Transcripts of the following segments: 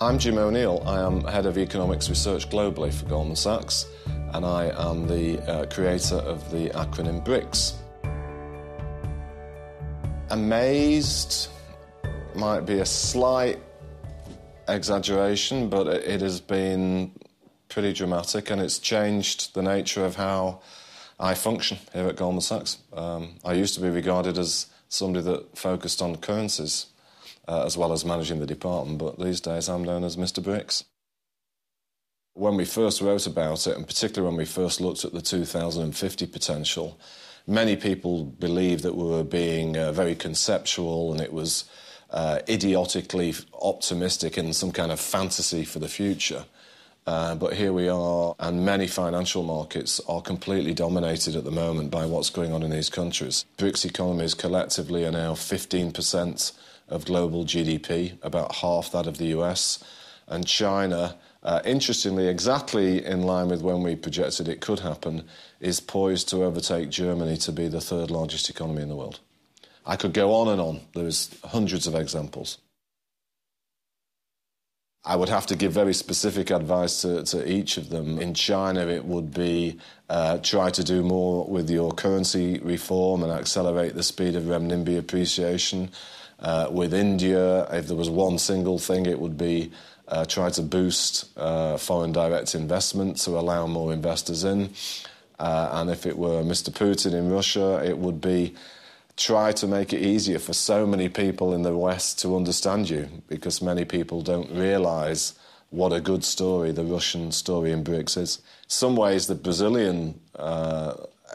I'm Jim O'Neill. I am Head of Economics Research globally for Goldman Sachs, and I am the creator of the acronym BRICs. Amazed might be a slight exaggeration, but it has been pretty dramatic, and it's changed the nature of how I function here at Goldman Sachs. I used to be regarded as somebody that focused on currencies as well as managing the department, but these days I'm known as Mr. BRICs. When we first wrote about it, and particularly when we first looked at the 2050 potential, many people believed that we were being very conceptual, and it was idiotically optimistic in some kind of fantasy for the future. But here we are, and many financial markets are completely dominated at the moment by what's going on in these countries. BRICS economies collectively are now 15% of global GDP, about half that of the US, and China, interestingly, exactly in line with when we projected it could happen, is poised to overtake Germany to be the third largest economy in the world. I could go on and on. There's hundreds of examples. I would have to give very specific advice to each of them. In China, it would be try to do more with your currency reform and accelerate the speed of renminbi appreciation. With India, if there was one single thing, it would be try to boost foreign direct investment to allow more investors in. And if it were Mr. Putin in Russia, it would be try to make it easier for so many people in the West to understand you, because many people don't realise what a good story the Russian story in BRICS is. In some ways, the Brazilian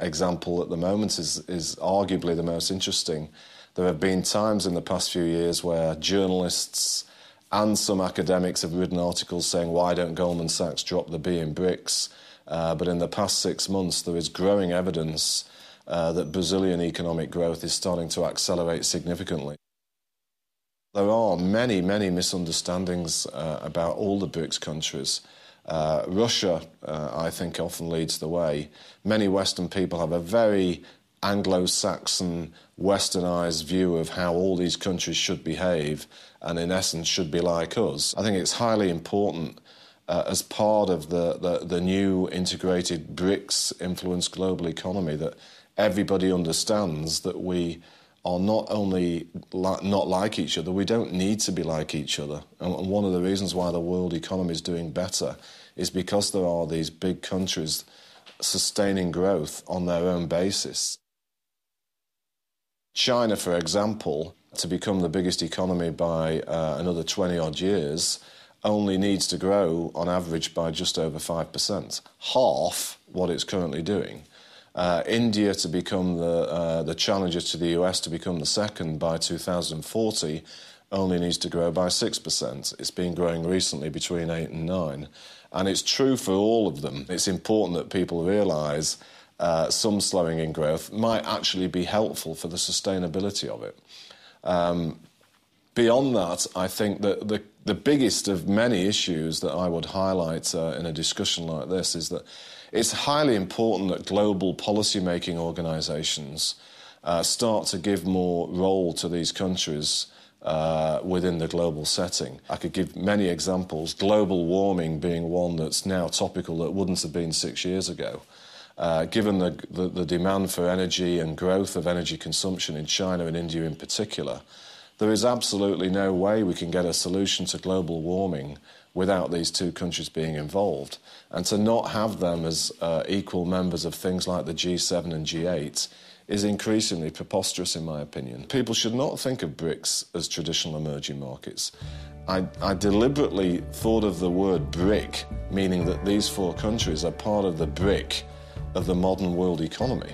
example at the moment is arguably the most interesting. There have been times in the past few years where journalists and some academics have written articles saying, why don't Goldman Sachs drop the B in BRICS? But in the past 6 months, there is growing evidence that Brazilian economic growth is starting to accelerate significantly. There are many, many misunderstandings about all the BRICS countries. Russia, I think, often leads the way. Many Western people have a very Anglo-Saxon, westernised view of how all these countries should behave and, in essence, should be like us. I think it's highly important as part of the new integrated BRICS-influenced global economy that everybody understands that we are not only not like each other, we don't need to be like each other. And one of the reasons why the world economy is doing better is because there are these big countries sustaining growth on their own basis. China, for example, to become the biggest economy by another 20-odd years, only needs to grow on average by just over 5%, half what it's currently doing. India to become the challenger to the US, to become the second by 2040, only needs to grow by 6%. It's been growing recently between 8 and 9. And it's true for all of them. It's important that people realise some slowing in growth might actually be helpful for the sustainability of it. Beyond that, I think that the biggest of many issues that I would highlight in a discussion like this is that it's highly important that global policy-making organisations start to give more role to these countries within the global setting. I could give many examples, global warming being one that's now topical that wouldn't have been 6 years ago. Given the demand for energy and growth of energy consumption in China and India in particular, there is absolutely no way we can get a solution to global warming without these two countries being involved. And to not have them as equal members of things like the G7 and G8 is increasingly preposterous, in my opinion. People should not think of BRICS as traditional emerging markets. I deliberately thought of the word BRIC, meaning that these four countries are part of the BRIC of the modern world economy.